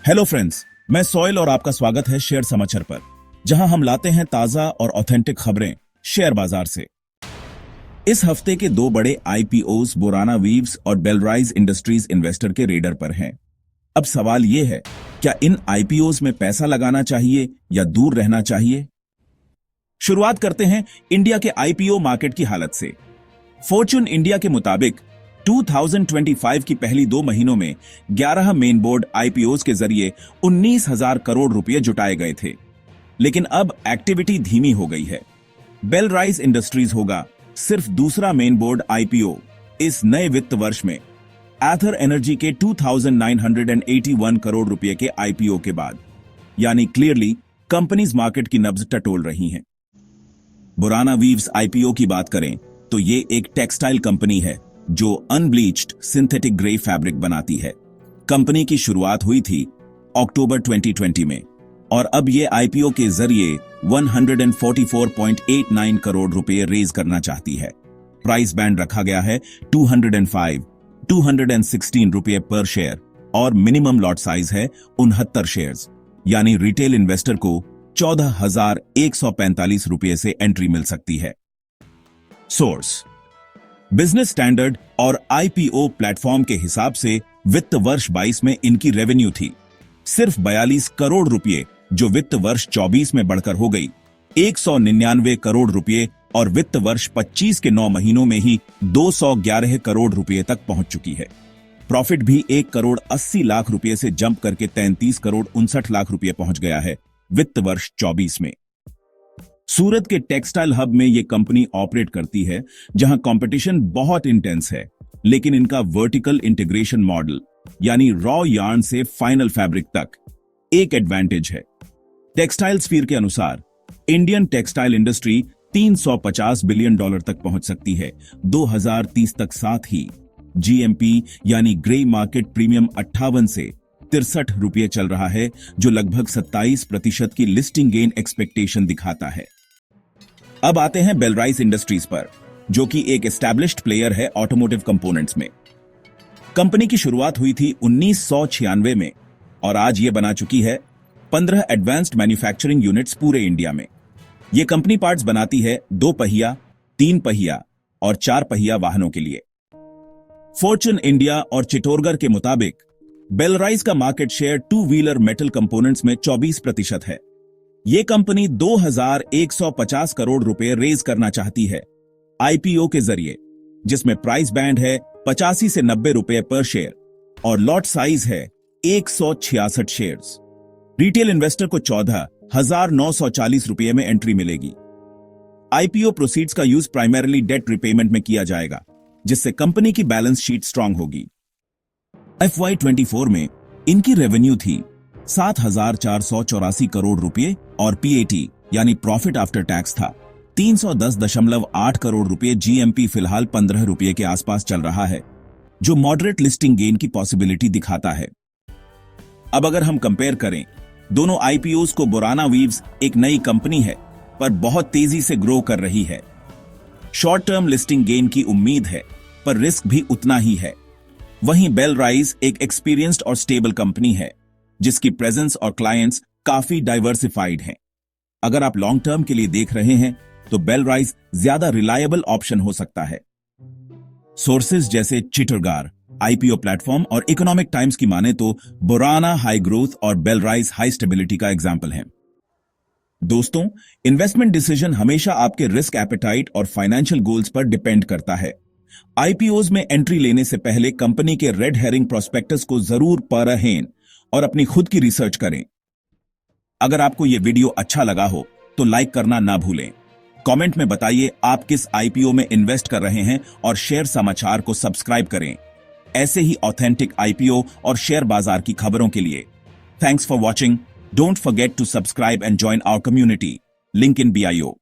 Hello friends, मैं soil और आपका स्वागत है शेयर समाचार पर, जहां हम लाते हैं ताजा और ऑथेंटिक खबरें शेयर बाजार से। इस हफ्ते के दो बड़े आईपीओस बोराना वीव्स और बेलराइज इंडस्ट्रीज इन्वेस्टर के रेडर पर हैं। अब सवाल यह है, क्या इन आईपीओस में पैसा लगाना चाहिए या दूर रहना चाहिए? शुरुआत करते हैं इंडिया के आईपीओ मार्केट की हालत से। फॉर्च्यून इंडिया के मुताबिक 2025 की पहली 2 महीनों में 11 मेन बोर्ड आईपीओस के जरिए 19,000 करोड़ रुपए जुटाए गए थे, लेकिन अब एक्टिविटी धीमी हो गई है। बेलराइज इंडस्ट्रीज होगा सिर्फ दूसरा मेन बोर्ड आईपीओ इस नए वित्त वर्ष में, एथर एनर्जी के 2,981 करोड़ रुपए के आईपीओ के बाद। यानी क्लियरली कंपनीज मार्केट की नब्ज टटोल रही हैं। बोराना वीव्स आईपीओ की बात करें तो ये एक टेक्सटाइल कंपनी है जो अनब्लीच्ड सिंथेटिक ग्रे फैब्रिक बनाती है। कंपनी की शुरुआत हुई थी अक्टूबर 2020 में और अब ये आईपीओ के जरिए 144.89 करोड़ रुपए रेज करना चाहती है। प्राइस बैंड रखा गया है 205-216 रुपए पर शेयर और मिनिमम लॉट साइज है 69 शेयर्स, यानी रिटेल इन्वेस्टर को 14,145 रुपए से एंट्री मिल सकती है। सोर्स बिजनेस स्टैंडर्ड और आईपीओ प्लेटफॉर्म के हिसाब से वित्त वर्ष 22 में इनकी रेवेन्यू थी सिर्फ 42 करोड़ रुपए, जो वित्त वर्ष 24 में बढ़कर हो गई 199 करोड़ रुपए और वित्त वर्ष 25 के 9 महीनों में ही 211 करोड़ रुपए तक पहुंच चुकी है। प्रॉफिट भी 1 करोड़ 80 लाख रुपए से जंप करके 33 करोड़ 59 लाख रुपए पहुंच गया है वित्त वर्ष 24 में। सूरत के टेक्सटाइल हब में यह कंपनी ऑपरेट करती है, जहां कंपटीशन बहुत इंटेंस है, लेकिन इनका वर्टिकल इंटीग्रेशन मॉडल यानी रॉ यार्न से फाइनल फैब्रिक तक एक एडवांटेज है। टेक्सटाइल स्फीयर के अनुसार Indian textile industry 350 billion dollar तक पहुंच सकती है 2030 तक। साथ ही जीएमपी यानी ग्रे मार्केट प्रीमियम 58 से 63 रुपये चल रहा है, जो लगभग 27% की लिस्टिंग गेन एक्सपेक्टेशन दिखाता है। अब आते हैं बेलराइज इंडस्ट्रीज पर, जो कि एक एस्टैब्लिश्ड प्लेयर है ऑटोमोटिव कंपोनेंट्स में। कंपनी की शुरुआत हुई थी 1996 में और आज ये बना चुकी है 15 एडवांस्ड मैन्युफैक्चरिंग यूनिट्स पूरे इंडिया में। ये कंपनी पार्ट्स बनाती है 2 पहिया, 3 पहिया और 4 पहिया वाहनों के लिए। फॉर्च्यून इंडिया और चिटोरगर के मुताबिक बेलराइज का market share 2 wheeler metal components में 24% है। यह कंपनी 2,150 करोड़ रुपए रेज करना चाहती है आईपीओ के जरिए, जिसमें प्राइस बैंड है 85 से 90 रुपए पर शेयर और लॉट साइज है 166 शेयर्स। रिटेल इन्वेस्टर को 14,940 रुपए में एंट्री मिलेगी। आईपीओ प्रोसीड्स का यूज प्राइमरीली डेट रिपेमेंट में किया जाएगा, जिससे कंपनी की बैलेंस शीट स्ट्रांग होगी। FY24 में इनकी रेवेन्यू थी 7,484 करोड़ रुपए और पीएटी यानी प्रॉफिट आफ्टर टैक्स था 310.8 करोड़ रुपए। जीएमपी फिलहाल 15 रुपए के आसपास चल रहा है, जो मॉडरेट लिस्टिंग गेन की पॉसिबिलिटी दिखाता है। अब अगर हम कंपेयर करें दोनों आईपीओस को, बोराना वीव्स एक नई कंपनी है पर बहुत तेजी से ग्रो कर रही है। शॉर्ट टर्म लिस्टिंग गेन की उम्मीद है, पर रिस्क भी उतना ही है। वहीं बेलराइज एक एक्सपीरियंस्ड और स्टेबल कंपनी है, जिसकी प्रेजेंस और क्लाइंट्स काफी डाइवर्सिफाइड हैं। अगर आप लॉन्ग टर्म के लिए देख रहे हैं तो बेलराइज ज्यादा रिलायबल ऑप्शन हो सकता है। सोर्सेज जैसे चिटरगार, आईपीओ प्लेटफॉर्म और इकोनॉमिक टाइम्स की माने तो बोराना हाई ग्रोथ और बेलराइज हाई स्टेबिलिटी का एग्जाम्पल है। दोस्तों, इन्वेस्टमेंट डिसीजन हमेशा आपके रिस्क एपेटाइट और फाइनेंशियल गोल्स पर डिपेंड करता है। आईपीओज में एंट्री लेने से पहले कंपनी के रेड हेरिंग प्रोस्पेक्टस को जरूर पढ़ें और अपनी खुद की रिसर्च करें। अगर आपको यह वीडियो अच्छा लगा हो तो लाइक करना ना भूलें। कमेंट में बताइए आप किस आईपीओ में इन्वेस्ट कर रहे हैं और शेयर समाचार को सब्सक्राइब करें ऐसे ही ऑथेंटिक आईपीओ और शेयर बाजार की खबरों के लिए। Thanks for watching. Don't forget to subscribe and join our community. Link in बीआईओ।